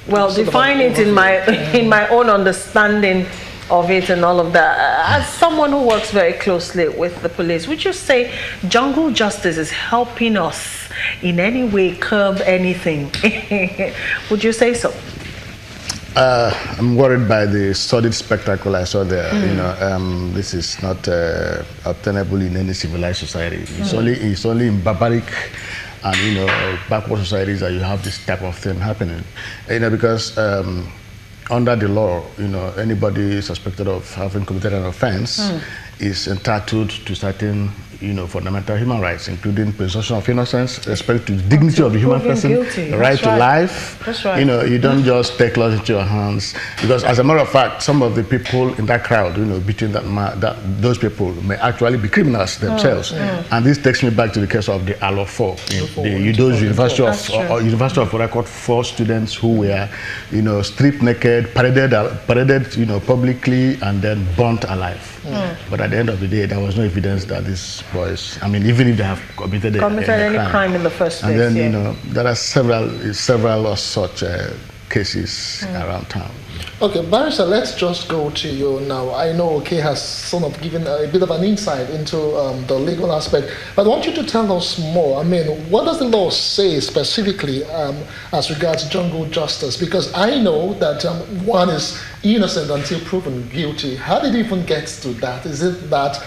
well, define it in my own understanding of it and all of that. As someone who works very closely with the police, would you say jungle justice is helping us in any way curb anything? Would you say so? I'm worried by the sordid spectacle I saw there. You know, this is not obtainable in any civilized society. It's only in barbaric and, you know, backward societies that you have this type of thing happening. You know, because under the law, you know, anybody suspected of having committed an offense is entitled to certain, you know, fundamental human rights, including presumption of innocence, respect to the dignity of the human person, the right to life. That's right. You know, you don't just take laws into your hands, because as a matter of fact, some of the people in that crowd, you know, between those people may actually be criminals themselves. And this takes me back to the case of the Alofo, those University of Record 4 students who were, you know, stripped naked, paraded, you know, publicly, and then burnt alive. But at the end of the day, there was no evidence that these boys, I mean, even if they have committed any crime in the first place. And then, you know, there are several of such cases around town. Okay, Barrister, let's just go to you now. I know Okey has sort of given a bit of an insight into the legal aspect, but I want you to tell us more. I mean, what does the law say specifically as regards jungle justice? Because I know that one is innocent until proven guilty. How did it even get to that? Is it that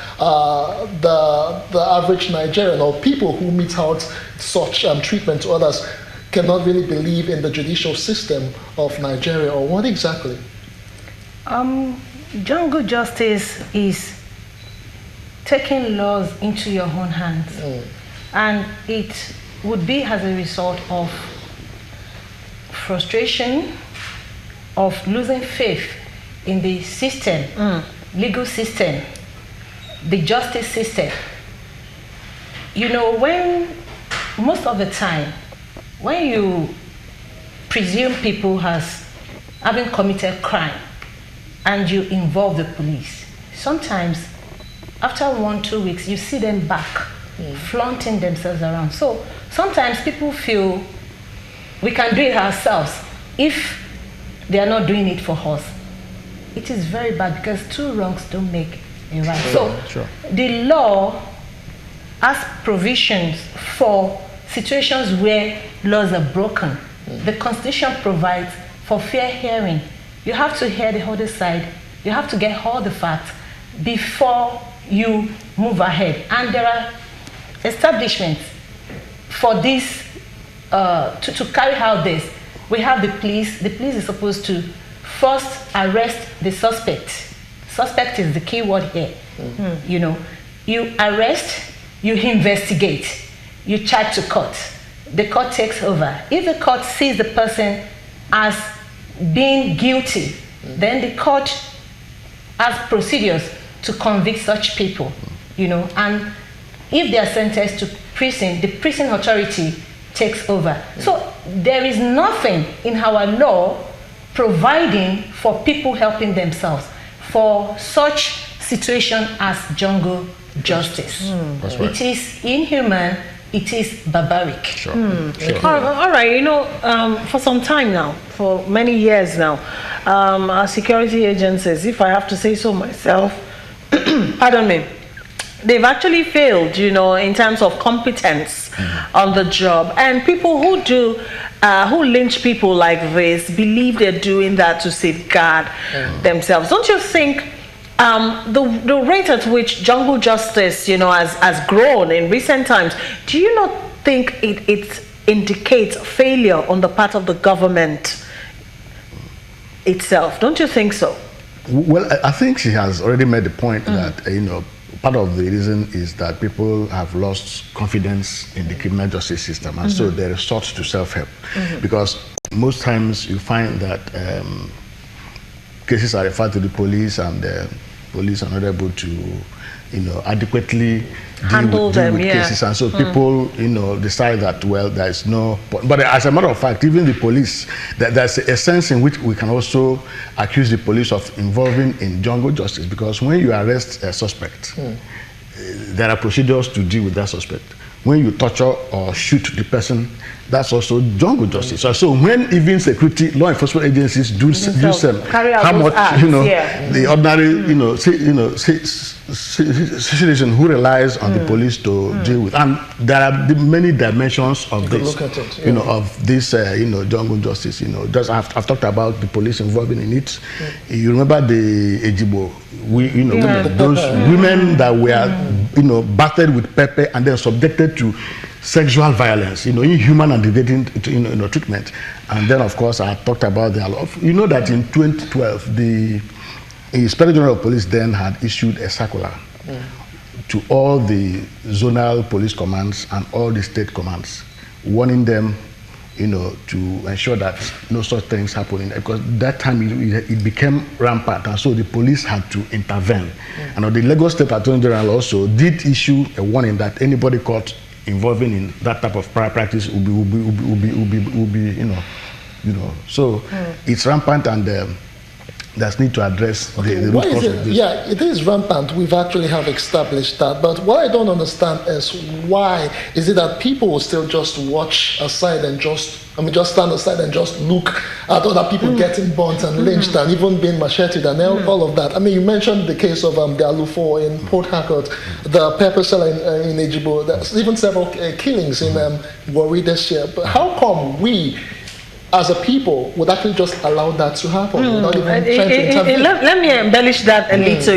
the average Nigerian or people who mete out such treatment to others cannot really believe in the judicial system of Nigeria, or what exactly? Jungle justice is taking laws into your own hands, and it would be as a result of frustration, of losing faith in the system, legal system, the justice system. You know, when most of the time, when you presume people as having committed crime and you involve the police, sometimes after 1-2 weeks, you see them back flaunting themselves around. So sometimes people feel we can do it ourselves if they are not doing it for us. It is very bad, because two wrongs don't make a right. So the law has provisions for situations where laws are broken. The Constitution provides for fair hearing. You have to hear the other side. You have to get all the facts before you move ahead. And there are establishments for this, to carry out this. We have the police. The police is supposed to first arrest the suspect. Suspect is the key word here. You know, you arrest, you investigate, you charge to court. The court takes over. If the court sees the person as being guilty, then the court has procedures to convict such people, you know, and if they are sentenced to prison, the prison authority takes over. So there is nothing in our law providing for people helping themselves for such situation as jungle justice. That's right. It is inhuman. It is barbaric. Sure. All right, you know, for some time now, for many years now, our security agencies, if I have to say so myself, pardon me, they've actually failed, you know, in terms of competence on the job. And people who do, who lynch people like this, believe they're doing that to safeguard themselves. Don't you think the rate at which jungle justice, you know, has grown in recent times, do you not think it indicates failure on the part of the government itself? Don't you think so? Well, I think she has already made the point that, you know, part of the reason is that people have lost confidence in the criminal justice system, and so they resort to self-help. Because most times you find that cases are referred to the police, and the police are not able to, you know, adequately deal with cases, and so people, you know, decide that, well, there is no. But as a matter of fact, even the police, there's a sense in which we can also accuse the police of involving in jungle justice, because when you arrest a suspect, there are procedures to deal with that suspect. when you torture or shoot the person, that's also jungle justice. So when even security law enforcement agencies do carry out how much acts, the ordinary citizen who relies on the police to deal with, and there are many dimensions of this, of this jungle justice. Just I've talked about the police involving in it. You remember the Ejibo, women, those women that were battered with pepper and then subjected to sexual violence, inhuman and degrading treatment. And then, of course, I talked about the law. That in 2012, the Inspector General of Police then had issued a circular to all the zonal police commands and all the state commands, warning them, to ensure that no such things happening. Because that time it became rampant, and so the police had to intervene. And the Lagos State Attorney General also did issue a warning that anybody caught involving in that type of prior practice will be So it's rampant, and there's need to address the root cause of this. Yeah, it is rampant. We've actually have established that. But what I don't understand is why is it that people will still just watch aside and just stand aside and just look at other people getting burnt and lynched and even being macheted and all of that. You mentioned the case of the Alufo in Port Harcourt, the pepper seller in Ejibo. There's even several killings in Warri this year. But how come we, as a people, would actually just allow that to happen without even trying to intervene? Let me embellish that a little.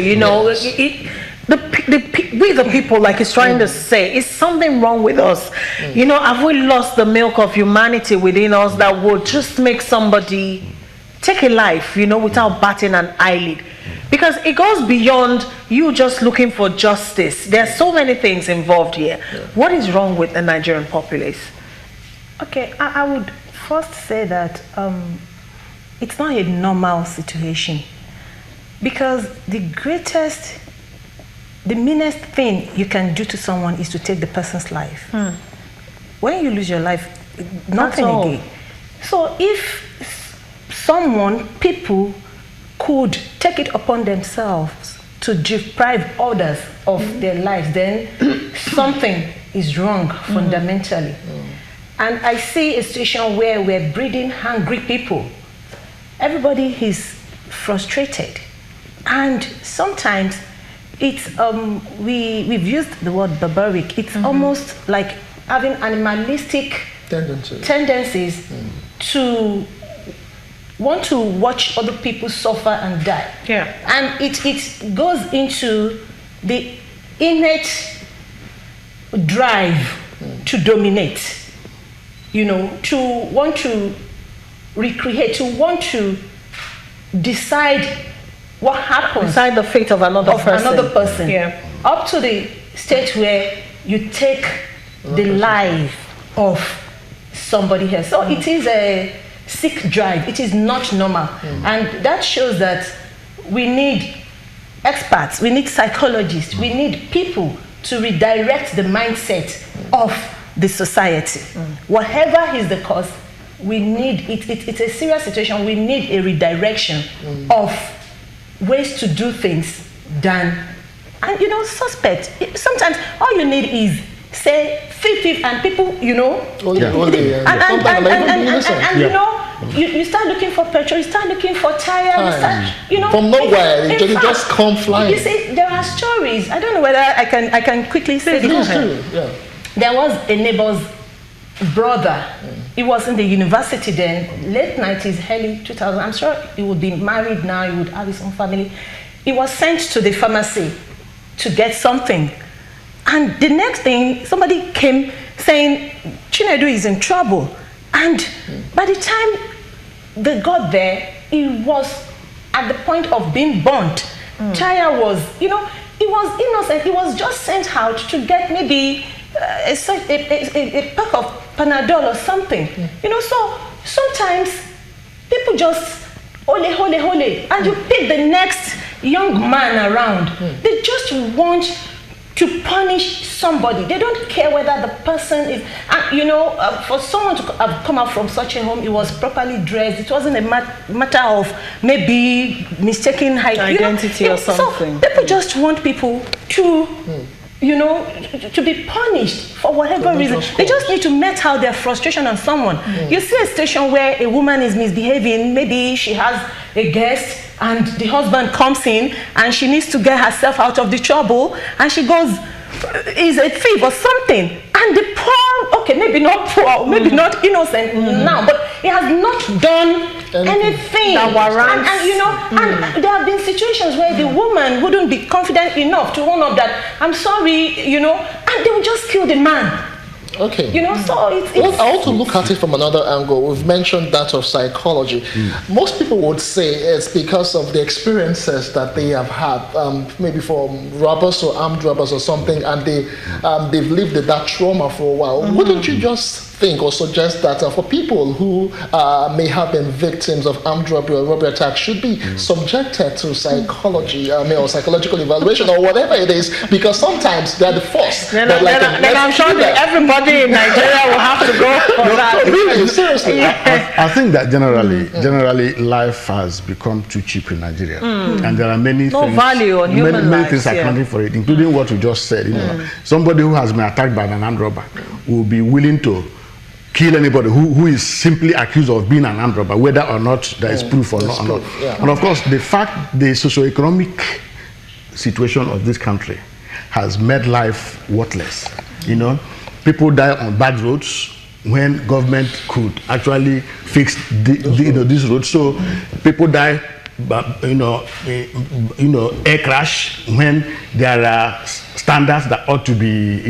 We the people, like it's trying to say, is something wrong with us? Have we lost the milk of humanity within us that would just make somebody take a life, without batting an eyelid? Because it goes beyond you just looking for justice. There are so many things involved here. What is wrong with the Nigerian populace? Okay, I would first say that it's not a normal situation, because the meanest thing you can do to someone is to take the person's life. When you lose your life, nothing again. So if people could take it upon themselves to deprive others of their lives, then something is wrong fundamentally. And I see a situation where we're breeding hungry people. Everybody is frustrated. And sometimes it's, we've used the word barbaric. It's almost like having animalistic tendencies to want to watch other people suffer and die. And it goes into the innate drive to dominate. To want to recreate, to want to decide what happens. Decide the fate of another person. Up to the state where you take the life of somebody else. So it is a sick drive. It is not normal. And that shows that we need experts, we need psychologists, we need people to redirect the mindset of the society. Whatever is the cause, we need it's a serious situation. We need a redirection of ways to do things than, and suspect. Sometimes all you need is say thief and people, you start looking for petrol, you start looking for tire, from nowhere, it just come flying. You see, there are stories. I don't know whether I can quickly say this. There was a neighbor's brother. He was in the university then, late 90s, early 2000s. I'm sure he would be married now, he would have his own family. He was sent to the pharmacy to get something. And the next thing, somebody came saying, Chinedu is in trouble. And by the time they got there, he was at the point of being burnt. Chaya was, he was innocent. He was just sent out to get maybe a pack of Panadol or something. So sometimes people just hole, and you pick the next young man around. They just want to punish somebody. They don't care whether the person is, for someone to have come out from such a home, it was properly dressed. It wasn't a matter of maybe mistaken identity or something. So people just want people to, you know, to be punished for whatever reason. They just need to met out their frustration on someone. You see a situation where a woman is misbehaving, maybe she has a guest and the husband comes in and she needs to get herself out of the trouble and she goes, is a thief or something. And the poor, okay, maybe not poor, maybe not innocent now, but he has not done anything that warrants. And you know, and there have been situations where the woman wouldn't be confident enough to own up that, I'm sorry, you know, and they would just kill the man. Okay. You know, so it's well, I want to look at it from another angle. We've mentioned that of psychology. Most people would say it's because of the experiences that they have had, maybe from robbers or armed robbers or something, and they've lived with that trauma for a while. Wouldn't you just think or suggest that for people who may have been victims of armed robbery or robbery attacks should be subjected to psychology, or psychological evaluation or whatever it is, because sometimes they're the force. Then I'm sure that everybody in Nigeria will have to go for that. Really, seriously. I think that generally life has become too cheap in Nigeria, and there are many things, value on human many lives, things accounting for it, including what you just said. You know, somebody who has been attacked by an armed robber will be willing to kill anybody who is simply accused of being an armed robber, whether or not there is proof or not. And of course, the socioeconomic situation of this country has made life worthless. You know, people die on bad roads when government could actually fix these roads. So people die, air crash when there are standards that ought to be,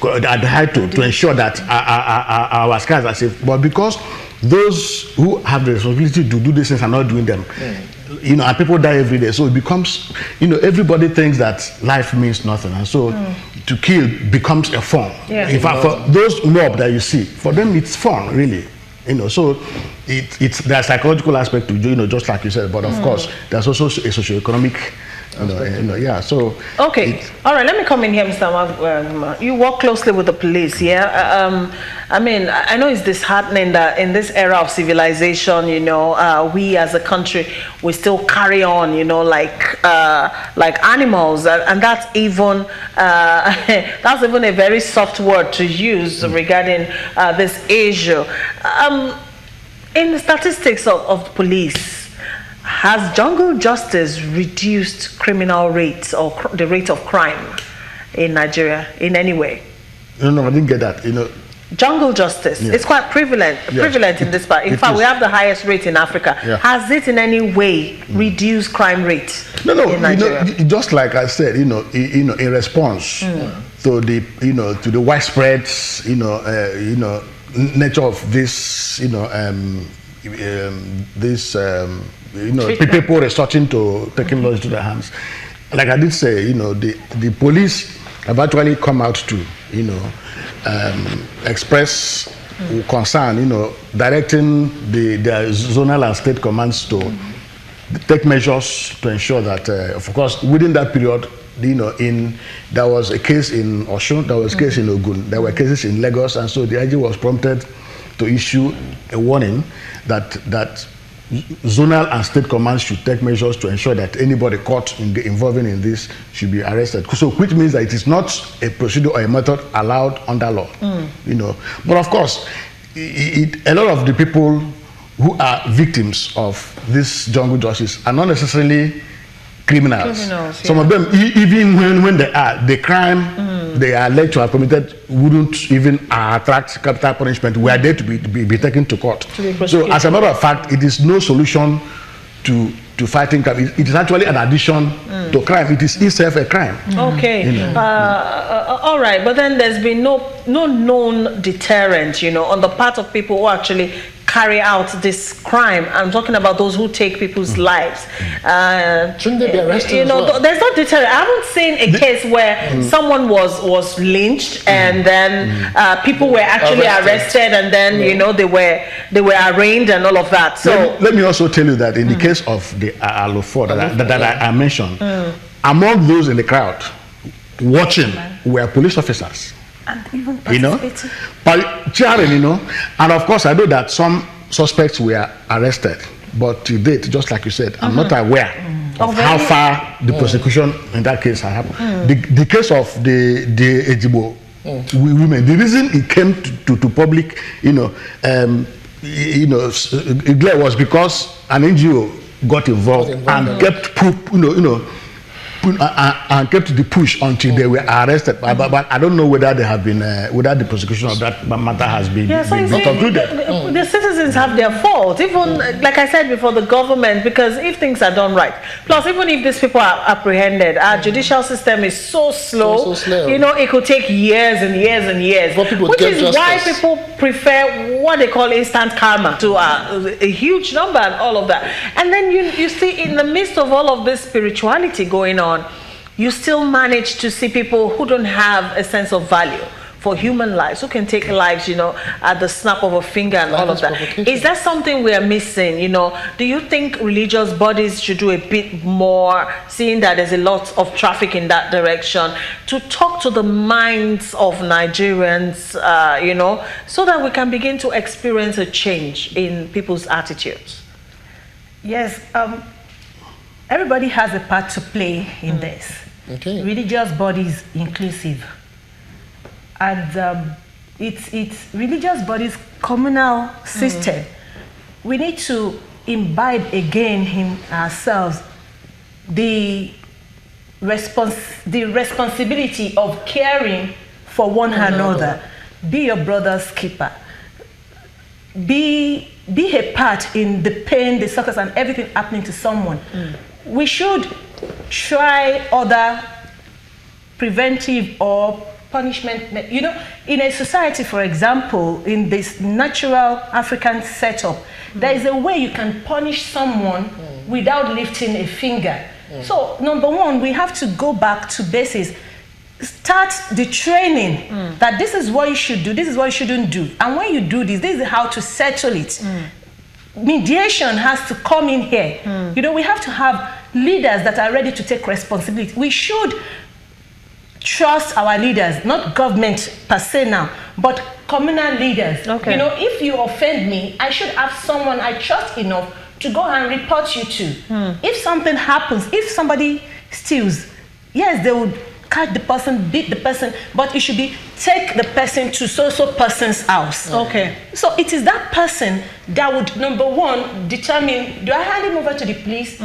adhered to ensure that our skies are safe. But because those who have the responsibility to do these things are not doing them, and people die every day, so it becomes, everybody thinks that life means nothing, and so to kill becomes a fun. In fact, for those mob that you see, for them it's fun, really. So there's a psychological aspect to just like you said, but of course there's also a socioeconomic. So okay, all right. Let me come in here, Mr. Nwaguma. You work closely with the police, yeah. I mean, I know it's disheartening that in this era of civilization, we as a country we still carry on, like animals, and that's even a very soft word to use regarding this issue. In the statistics of the police, has jungle justice reduced criminal rates or the rate of crime in Nigeria in any way? No, I didn't get that. Jungle justice, it's quite prevalent in this part. In fact, we have the highest rate in Africa. Has it in any way reduced crime rate in Nigeria? Just like I said, in response to the widespread, nature of this, people resorting to taking laws into their hands. Like I did say, the police have actually come out to, express concern, directing the zonal and state commands to take measures to ensure that, of course, within that period, there was a case in Osun, there was a case in Ogun, there were cases in Lagos, and so the IG was prompted to issue a warning that zonal and state commands should take measures to ensure that anybody caught involving in this should be arrested. So, which means that it is not a procedure or a method allowed under law. But of course, a lot of the people who are victims of this jungle justice are not necessarily criminals. Some of them, even when the crime they are alleged to have committed wouldn't even attract capital punishment, were there to be taken to court. So as a matter of fact, it is no solution to fighting crime. It is actually an addition to crime. It is itself a crime. Okay. All right, but then there's been no known deterrent, on the part of people who actually carry out this crime. I'm talking about those who take people's lives. Shouldn't they be arrested? There's no deterrent. I haven't seen a case where someone was lynched and then people were actually arrested and then they were arraigned and all of that. So let me also tell you that in the case of the Alofo that I mentioned, among those in the crowd watching were police officers. And even participating. And of course I know that some suspects were arrested, but to date, just like you said, I'm not aware of how far the prosecution in that case had happened. The case of the Ejigbo women, the reason it came to public, glare was because an NGO got involved and kept and kept the push until they were arrested. But I don't know whether they have been, whether the prosecution of that matter has been, concluded. The citizens have their fault, even like I said before, the government, because if things are done right, plus even if these people are apprehended, our judicial system is so slow. It could take years and years and years, which is why people prefer what they call instant karma to a huge number and all of that. And then you see, in the midst of all of this spirituality going on, you still manage to see people who don't have a sense of value for human lives, who can take lives, at the snap of a finger and all of that. Is that something we are missing? Do you think religious bodies should do a bit more, seeing that there's a lot of traffic in that direction, to talk to the minds of Nigerians, so that we can begin to experience a change in people's attitudes? Yes. Everybody has a part to play in this. Okay. Religious bodies inclusive. And it's religious bodies communal system. We need to imbibe again in ourselves the responsibility of caring for one another. Be your brother's keeper. Be a part in the pain, the success, and everything happening to someone. We should try other preventive or punishment. In a society, for example, in this natural African setup, there is a way you can punish someone without lifting a finger. So, number one, we have to go back to basics. Start the training that this is what you should do, this is what you shouldn't do. And when you do this is how to settle it. Mediation has to come in here. We have to have leaders that are ready to take responsibility. We should trust our leaders, not government per se now, but communal leaders. Okay. If you offend me, I should have someone I trust enough to go and report you to. If something happens, if somebody steals, yes, they would catch the person, beat the person, but it should be take the person to so person's house. Okay. So it is that person that would, number one, determine, do I hand him over to the police?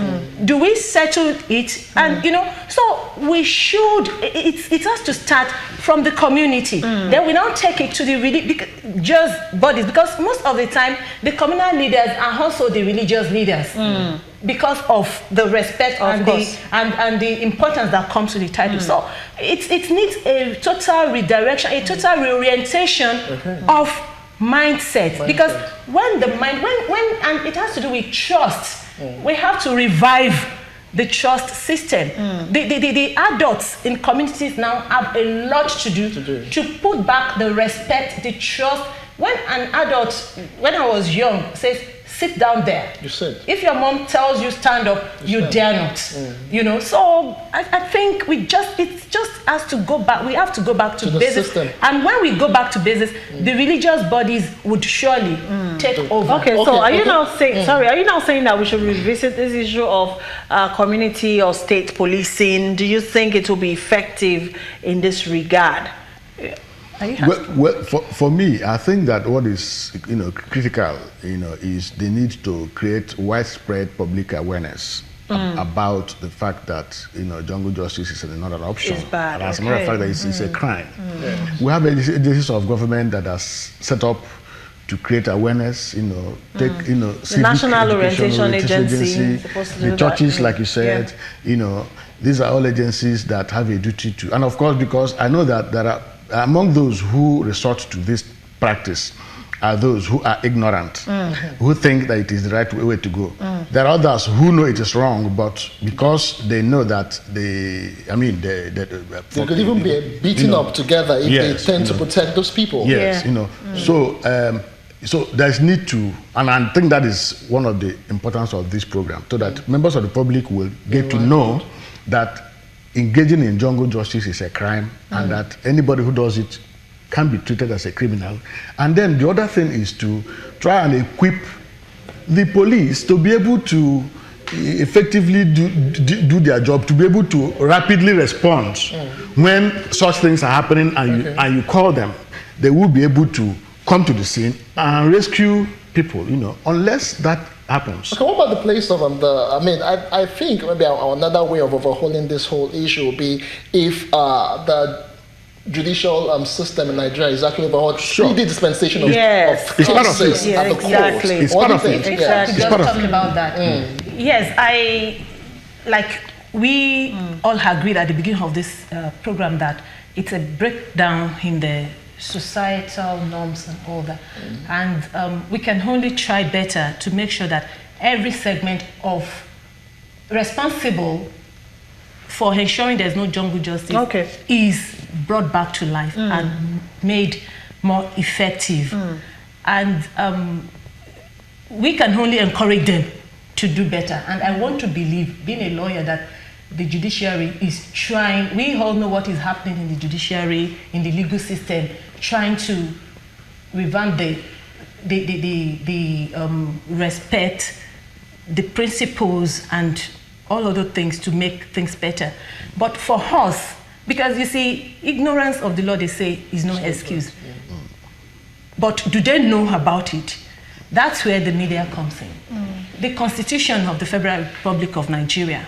Do we settle it? And so we should, it has to start from the community. Then we don't take it to the religious bodies, because most of the time the communal leaders are also the religious leaders. Because of the respect and the importance that comes to the title. So it needs a total redirection, a total reorientation of mindset. Because when the mind, and it has to do with trust, we have to revive the trust system. The adults in communities now have a lot to do to put back the respect, the trust. When an adult, when I was young, says, sit down there. You sit. If your mom tells you stand up, you dare not. So I think it just has to go back. We have to go back to basics. System. And when we go back to basics, the religious bodies would surely take over. Okay, so are you now saying, are you now saying that we should revisit this issue of community or state policing? Do you think it will be effective in this regard? Well, for me, I think that what is critical, is the need to create widespread public awareness about the fact that jungle justice is not an option. It's bad. As a matter of fact, that it's a crime. We have agencies of government that are set up to create awareness. Take the National Orientation Agency, the churches, like you said. These are all agencies that have a duty to, and of course, because I know that there are, among those who resort to this practice are those who are ignorant, who think that it is the right way to go. There are others who know it is wrong, but because they know that they could even be beaten up together if they tend to protect those people. Yes, so there's need to, and I think that is one of the importance of this program, so that members of the public will get to know that engaging in jungle justice is a crime, and that anybody who does it can be treated as a criminal. And then the other thing is to try and equip the police to be able to effectively do their job, to be able to rapidly respond when such things are happening and you call them, they will be able to come to the scene and rescue people, unless that happens. Okay, what about the place of I think maybe another way of overhauling this whole issue would be if the judicial system in Nigeria is actually about speedy dispensation of It's part of it. Yeah, exactly. It's part of it. Exactly. It's part of Talk it. about that. Yes, we all agreed at the beginning of this program that it's a breakdown in the societal norms and all that. And we can only try better to make sure that every segment of responsible for ensuring there's no jungle justice is brought back to life and made more effective. And we can only encourage them to do better. And I want to believe, being a lawyer, that the judiciary is trying. We all know what is happening in the judiciary, in the legal system, trying to revamp the respect, the principles, and all other things to make things better. But for us, because you see, ignorance of the law, they say, is no excuse. But do they know about it? That's where the media comes in. The Constitution of the Federal Republic of Nigeria,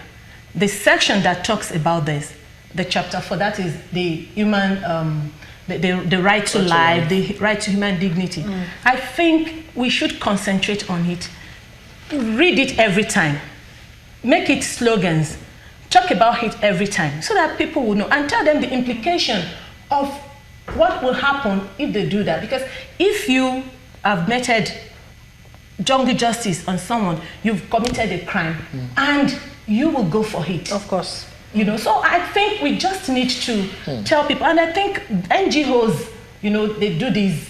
the section that talks about this, the chapter 4, that is the human, the right to life, the right to human dignity. I think we should concentrate on it, read it every time, make it slogans, talk about it every time, so that people will know, and tell them the implication of what will happen if they do that. Because if you have meted jungle justice on someone, you've committed a crime, and you will go for it. Of course. So I think we just need to tell people, and I think NGOs, they do these